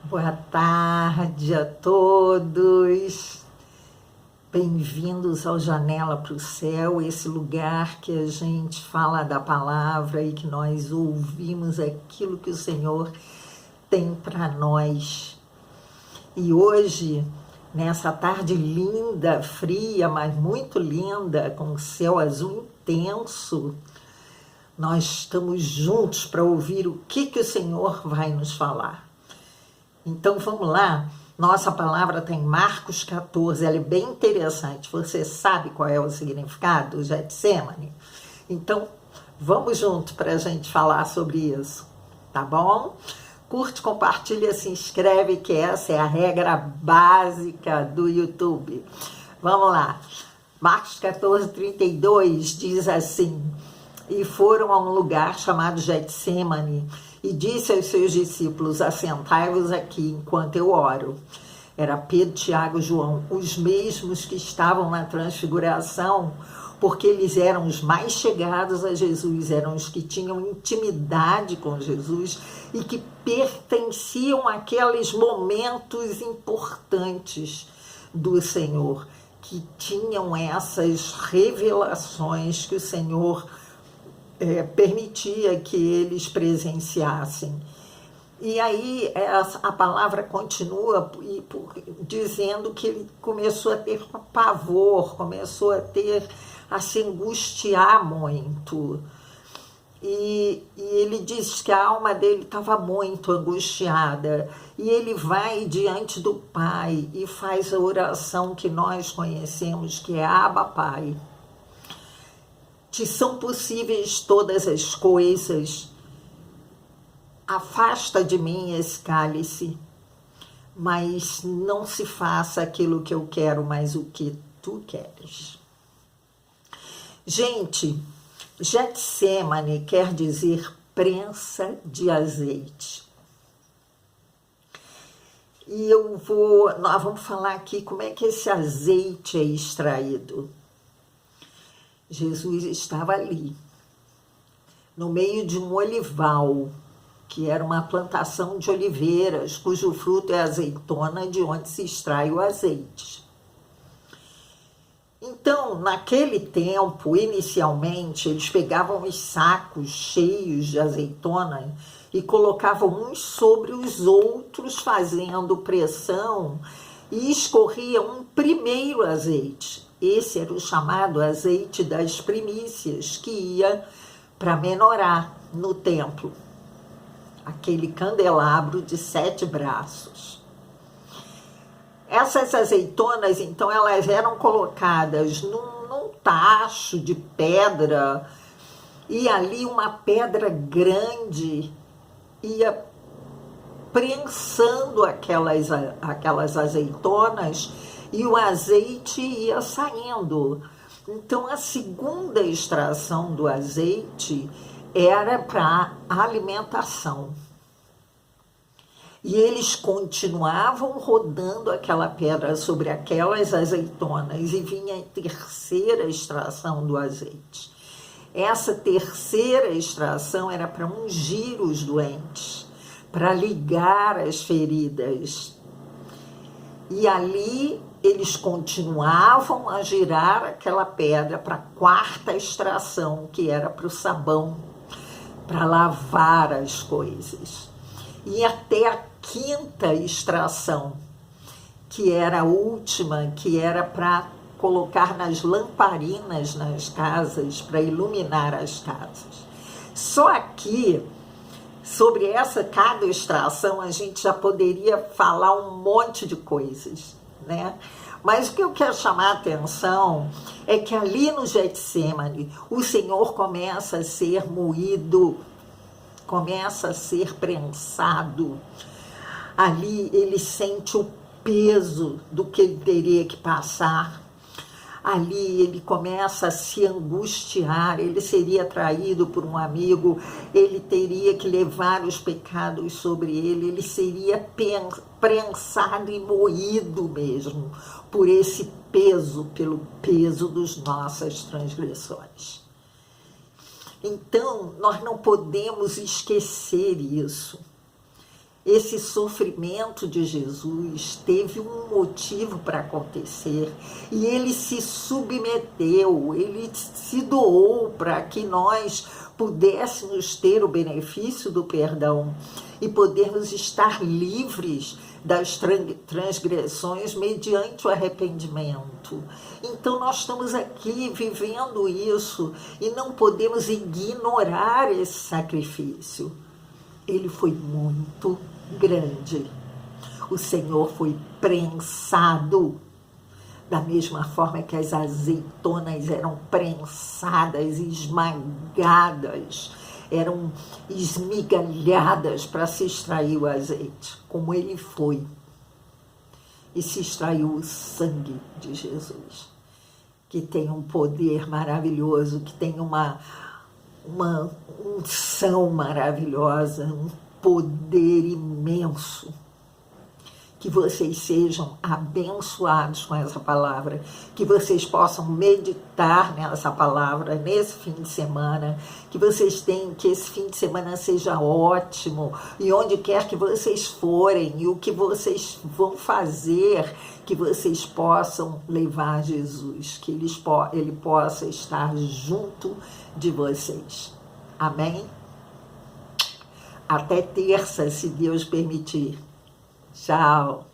Boa tarde a todos, bem-vindos ao Janela para o Céu, esse lugar que a gente fala da palavra e que nós ouvimos aquilo que o Senhor tem para nós. E hoje, nessa tarde linda, fria, mas muito linda, com o céu azul intenso, nós estamos juntos para ouvir o que o Senhor vai nos falar. Então vamos lá, nossa palavra tem Marcos 14, ela é bem interessante. Você sabe qual é o significado, Getsemane? Então vamos junto para a gente falar sobre isso, tá bom? Curte, compartilha, se inscreve, que essa é a regra básica do YouTube. Vamos lá, Marcos 14, 32 diz assim: e foram a um lugar chamado Getsemane, e disse aos seus discípulos: assentai-vos aqui enquanto eu oro. Era Pedro, Tiago e João, os mesmos que estavam na transfiguração, porque eles eram os mais chegados a Jesus, eram os que tinham intimidade com Jesus e que pertenciam àqueles momentos importantes do Senhor, que tinham essas revelações que o Senhor permitia que eles presenciassem. E aí a palavra continua dizendo que ele começou a ter pavor, começou a se angustiar muito. E ele diz que a alma dele estava muito angustiada. E ele vai diante do Pai e faz a oração que nós conhecemos, que é Abba, Pai. Te são possíveis todas as coisas, afasta de mim esse cálice, mas não se faça aquilo que eu quero, mas o que tu queres. Gente, Getsemane quer dizer prensa de azeite. E nós vamos falar aqui como é que esse azeite é extraído. Jesus estava ali, no meio de um olival, que era uma plantação de oliveiras, cujo fruto é a azeitona, de onde se extrai o azeite. Então, naquele tempo, inicialmente, eles pegavam os sacos cheios de azeitona e colocavam uns sobre os outros, fazendo pressão, e escorria um primeiro azeite. Esse era o chamado azeite das primícias, que ia para Menorá, no templo. Aquele candelabro de 7 braços. Essas azeitonas, então, elas eram colocadas num tacho de pedra, e ali uma pedra grande ia prensando aquelas azeitonas, e o azeite ia saindo. Então, a segunda extração do azeite era para alimentação. E eles continuavam rodando aquela pedra sobre aquelas azeitonas, e vinha a terceira extração do azeite. Essa terceira extração era para ungir os doentes, para ligar as feridas. E ali eles continuavam a girar aquela pedra para a quarta extração, que era para o sabão, para lavar as coisas. E até a quinta extração, que era a última, que era para colocar nas lamparinas nas casas, para iluminar as casas. Só aqui, sobre cada extração, a gente já poderia falar um monte de coisas, né? Mas o que eu quero chamar a atenção é que ali no Getsemane, o Senhor começa a ser moído, começa a ser prensado. Ali ele sente o peso do que ele teria que passar. Ali ele começa a se angustiar, ele seria traído por um amigo, ele teria que levar os pecados sobre ele seria prensado e moído mesmo por esse peso, pelo peso das nossas transgressões. Então, nós não podemos esquecer isso. esse sofrimento de Jesus teve um motivo para acontecer e ele se submeteu, ele se doou para que nós pudéssemos ter o benefício do perdão e podermos estar livres das transgressões mediante o arrependimento. Então nós estamos aqui vivendo isso e não podemos ignorar esse sacrifício. Ele foi muito grande. O Senhor foi prensado da mesma forma que as azeitonas eram prensadas, esmagadas, eram esmigalhadas para se extrair o azeite, como ele foi. E se extraiu o sangue de Jesus, que tem um poder maravilhoso, que tem uma unção maravilhosa, um poder imenso. Que vocês sejam abençoados com essa palavra, que vocês possam meditar nessa palavra nesse fim de semana, que esse fim de semana seja ótimo, e onde quer que vocês forem, e o que vocês vão fazer, que vocês possam levar Jesus, que ele possa estar junto de vocês. Amém? Até terça, se Deus permitir. Tchau.